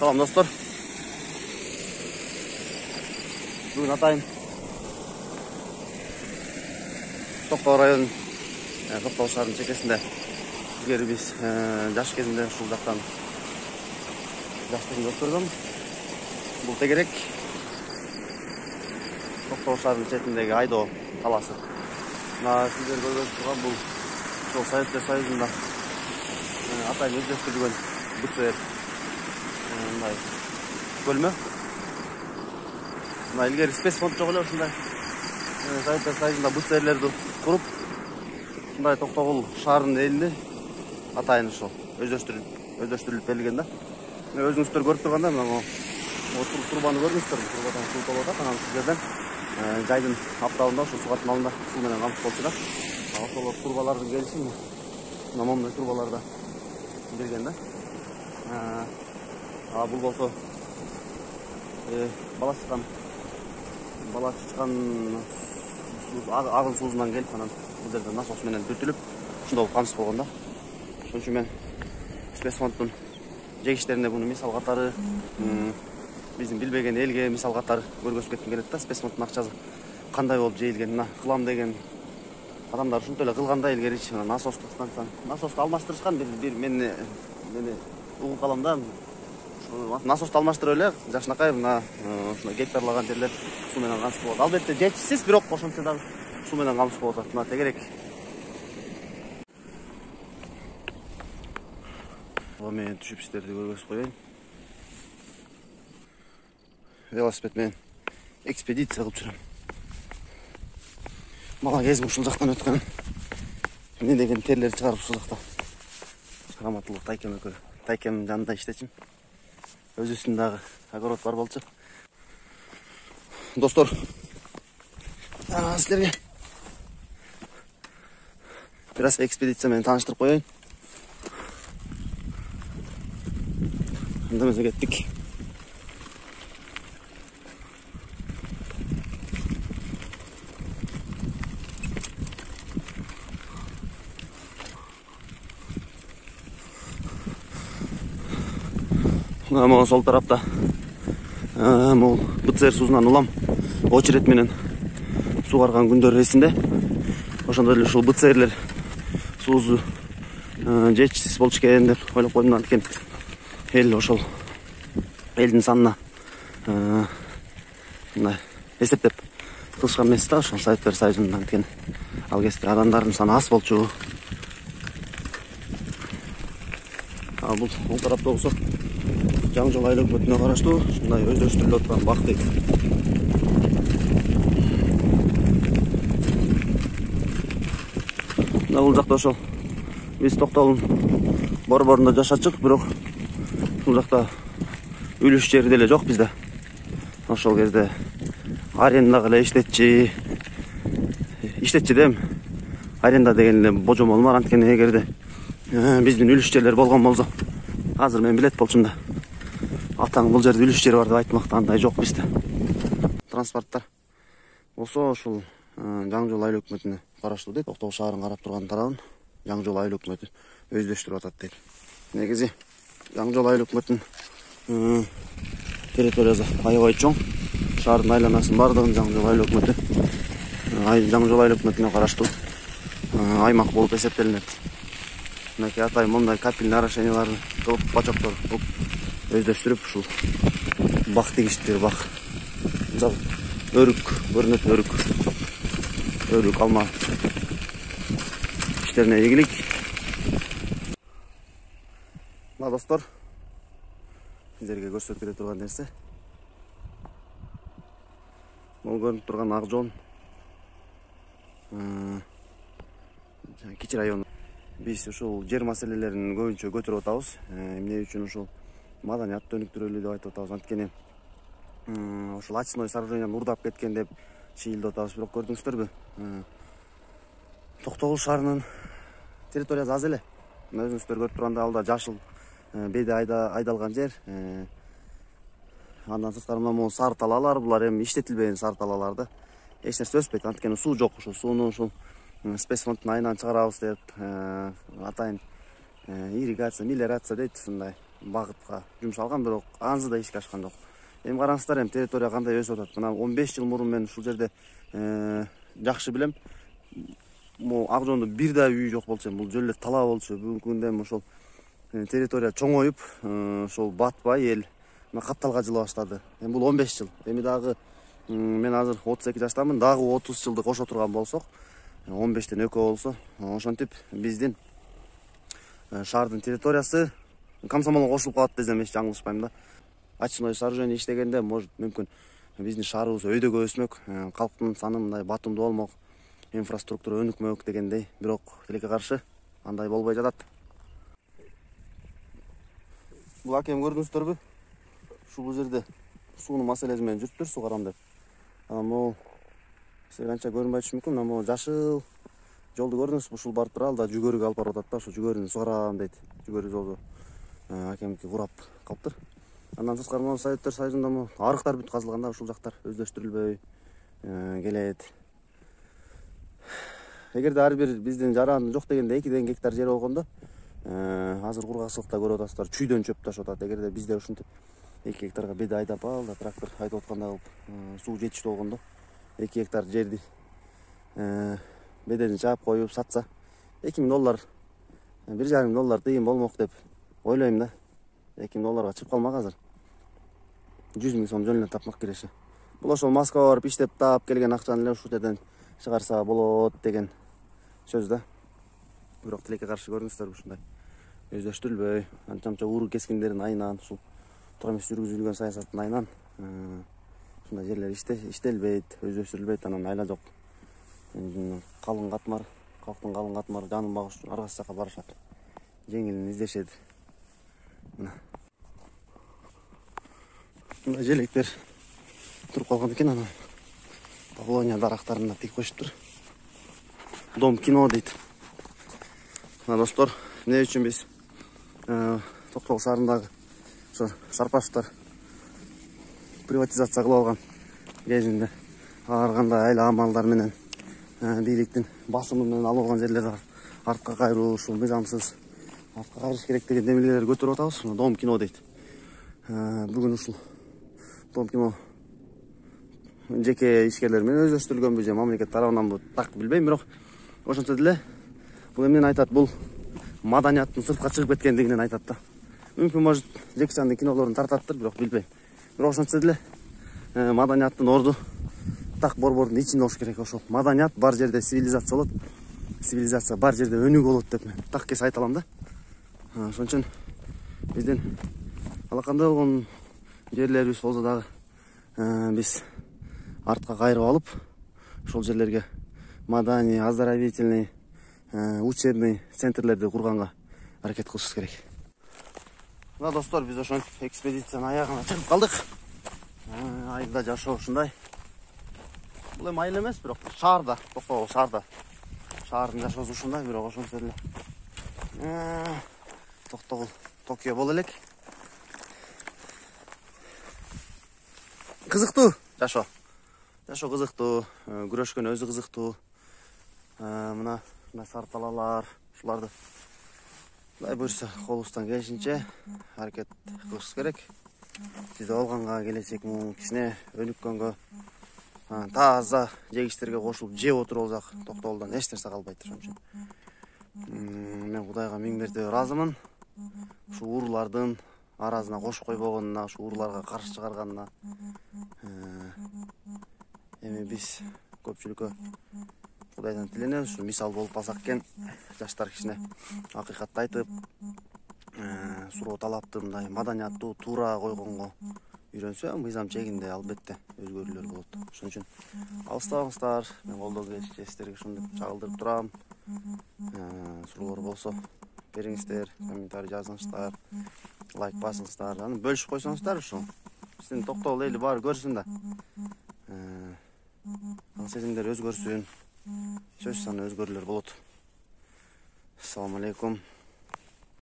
Салам достор. Бүгін атайын Тоқтау район Тоқтау шаарынын чекесинде илгери биз жаш кезинде ушул жактан жаштыгымды өткөргөм. Бул тегерек Тоқтау шаарынын четиндеги Айдоо талаасы. Мына сиздер көргөнүз турган бул ошол Советтер Союзунда атайын өздөштүрүлгөн БЦР мындай бөлмө. Мына илгери спецфонд жок эле ушундай Советтер Союзунда БЦРлерди куруп, мындай Токтогул шаарынын элини атайын ошол өздөштүрүлүп берилген да. Өзүңүздөр көрүп турганда мына турбаны көрдүңүздөр, турбадан суу толуп атат. Анан сиздерден жайдын аптабында ошол суу катмалында суу менен камсыз болчу да. Ошол турбалардын келиши мына момундай турбаларда берген да. Бул болсо бала чычкан агыл суусунан келип, анан бул жерде насос менен бүтүлүп, ушундай камсыз болгон да. Ошон үчүн мен спецфонддун жегиштерине буну мисал катары, биздин билбеген элге мисал катары көргөзүп кетким келет да. Спецфонддун акчасы кандай болуп жейилген, мына кылам деген адамдар ушинтип эле кылганда илгеричи насосту алмаштырышкан. Бир мени угуп калам да. Насосту алмаштырып эле жакшынакай мына ушундай гектарлаган жерлер суу менен камсыз болот. Албетте жетишсиз, бирок ошентсе дагы суу менен камсыз болуп атат. Мына тегерек. Мен түшүп сиздерди көргөзүп коеюн. Велосипед менен экспедиция кылып жүрөм. Бала кезим ушул жактан өткөн. Эмне деген терлер чыгарып ушул жакта. Раматылык тайкем жанында иштечим. Өзүбүздүн дагы огород бар болчу. Достор, силерге бир аз экспедиция менен тааныштырып коеюн. Анда кеттик. Могу сол тарапта могу БЦР суусунан улам очередь менен суугарган күндөр эсимде. Ошондой эле ушул БЦРлер суусу жетишсиз болчу экен деп ойлоп койдум. Анткени эл ошол элдин санына мындай эсептеп кылышкан эмес да. Ошол Советтер Союзунда анткени ал кезде адамдардын саны аз болчу. Бул тарапта болсо Жаңжол айыл өкмөтүнө караштуу ушундай өздөштүрүлүп турган бак дейт. Мына бул жакта ошол биз Токтогулдун борборунда жашачук, бирок бул жакта үлүш жери деле жок бизде. Ошол кезде арендага эле иштетчи дем. Аренда деген эле божомол бар. Анткени эгерде биздин үлүш жерлер болгон болсо, азыр мен билет болчумун да. Атаң бул жерде үлүш жери бар деп айтмакта, андай жок бизде. Транспорттар болсо ушул Жаңжол айыл өкмөтүнө караштуу дейт. Токтогул шаарын карап турган тарабын Жаңжол айыл өкмөтү өздөштүрүп атат дейт. Негизи Жаңжол айыл өкмөтүнүн территориясы аябай чоң. Шаардын айланасынын бардыгын Жаңжол айыл өкмөтү Жаңжол айыл өкмөтүнө караштуу аймак болуп эсептелинет. Мынакей атайын мондай капельный орошенияларды кылып, бачоктор кылып өздөштүрүп ушул бак тегиштир, бак өрүк көрүнөт, өрүк алма иштерине ийгилик. Мына достор, сиздерге көрсөтүп бере турган нерсе бул көрүнүп турган ак жоон Кичи району. Биз ушул жер маселелерин көбүнчө көтөрүп атабыз. Эмне үчүн ушул маданиятты өнүктүрөлү деп айтып атабыз. Анткени ушул очной сооружениянын урдап кеткен деп чыйылдап атабыз. Бирок көрдүңүздөрбү, Токтогул шаарынын территориясы аз эле. Өзүңүздөр көрүп тургандай алда жашыл беди айдалган жер. Андан сырткары могу сары талаалар, булар эми иштетилбеген сары талаалар да. Эч нерсе өспөйт, анткени суу жок. Ушул сууну ушул спецфонддун айынан чыгарабыз деп атайын ирригация, мелиорация дейт, ушундай багытка жумшалган, бирок анзы да ишке ашкан жок. Эми караңыздар, эми территория кандай өсүп атат. Мына 15 жыл мурун мен ушул жерде жакшы билем. Могу ак жондо бир да үй жок болчу, бул жөн эле талаа болчу. Бүгүнкү күндө эми ошол территория чоңоюп, ошол батпай эл капталга жыла баштады. Эми бул 15 жыл. Эми дагы мен азыр 32 жаштамын, дагы 30 жылды кошо турган болсок, 15тен экөө болсо, ошентип биздин шаардын территориясы комсомолго кошулуп калат десем эч жаңылышпайм да. Очной сооружение иштегенде, может, мүмкүн биздин шаарыбыз өйдөгө өсмөк, калктын саны мындай батымдуу болмок, инфраструктура өнүкмөк дегендей, бирок тилекке каршы андай болбой жатат. Бул акем көрдүңүздөрбү? Ушул жерде суунун маселеси менен жүрүптүр, суу карам деп. Могу силерге анча көрүнбөйүшү мүмкүн, могу жашыл жолду көрдүңүзбү? Ушул барып туралы да жүгөрүгө алып барып атат да, ошо жүгөрүнү суу карам дейт. Жүгөрү жолду акемки курап калыптыр. Андан сырткары могу Советтер Союзунда арыктар бүт казылган да, ушул жактар өздөштүрүлбөй келет. Эгерде ар бир биздин жаран жок дегенде 2 гектар жер болгондо, азыр кургакчылыкта көрүп атасыздар, чүйдөн чөп ташып атат. Эгерде бизде ушинтип 2 гектарга беде айдап ал да трактор айдап аткандай кылып суу жетиштүү болгондо 2 гектар жерди бедени чаап коюп сатса, $2000, $1,5 тыйын болмок деп ойлойм да. $2000 чыгып калмак азыр. 100 000 сом жөн эле тапмак киреше. Бул ошол Москвага барып иштеп таап келген акчаны эле ушул жерден чыгарса болот деген сөз да. Бирок тилекке каршы көрүңүздөр, ушундай өздөштүрүлбөй, анча уруу кескиндердин айынан, ушул туура эмес жүргүзүлгөн саясаттын айынан ушундай жерлер иштелбейт, өздөштүрүлбөйт, анан айла жок. Калың катмар, калктын калың катмары жанын багыш үчүн ар кайсы жака барышат. Жеңилин издешет. Мына желектер туруп калган экен, анан Павлония дарактарына тигип коюшуптур. Дом кино дейт. Достор, эмне үчүн биз Токтогул шаарындагы ошо Сарпашевдер приватизация кылып алган кезинде ар кандай айла амалдар менен бийликтин басымы менен алып алган жерлерди артка кайруу, ушул мыйзамсыз артка кайрыш керек деген демилгелерди көтөрүп атабыз. Дом кино дейт. Бүгүн ушул Дом кино жеке ишкерлер менен өздөштүрүлгөнбү же мамлекет тарабынан так билбейм, бирок ошентсе деле бул эмнени айтат? Бул маданияттын сыртка чыгып кеткендигинен айтат да. Мүмкүн, может, Джеки Чандын кинолорун тартаттыр, бирок билбейм. Бирок ошентсе деле маданияттын орду так борбордун ичинде болуш керек. Ошол маданият бар жерде цивилизация болот, цивилизация бар жерде өнүгүү болот деп мен так кес айта алам да. Ошон үчүн биздин алакандай болгон жерлерибиз болсо дагы биз артка кайрып алып, ошол жерлерге маданий, оздоровительный, учебный центрлерди курганга аракет кылышыбыз керек. Мына достор, биз ошентип экспедициянын аягына чыгып калдык. Айылда жашоо ушундай. Бул эми айыл эмес, бирок шаарда, Токтогул шаарда. Шаардын жашоосу ушундай, бирок ошентсе деле Токтогул Токио боло элек. Кызыктуу жашоо. Жашоо кызыктуу, күрөшкөн өзү кызыктуу. Мына сары талаалар, ушуларды Кудай буйрса, колубуздан келишинче аракет кылышыбыз керек. Сизде болгонго, келечек кичине өнүккөнгө, таза жегичтерге кошулуп жеп отуруп алсак, Токтогулдан эч нерсе калбайт. Ошон үчүн мен Кудайга миң мерте ыраазымын. Ушу уруулардын арасына кошуп койбогонуна, ушу урууларга каршы чыгарганына. Эми биз көпчүлүккө Кудайдан тиленебиз, ушу мисал болуп калсак экен. Жаштар кичине акыйкатты айтып, суроо талапты мындай маданияттуу туура койгонго үйрөнсө, мыйзам чегинде албетте өзгөрүүлөр болот. Ошон үчүн алыстабаңыздар, мен колдон келишинче сиздерге ушундеп чагылдырып турам. Суроолор болсо бериңиздер, комментарий жазыңыздар, лайк басыңыздар, аны бөлүшүп койсоңуздар, ушу биздин Токтогул эли баары көрсүн да. Сезимдер өзгөрсүн, сөз саны өзгөрүүлөр болот. Ассаламу алейкум.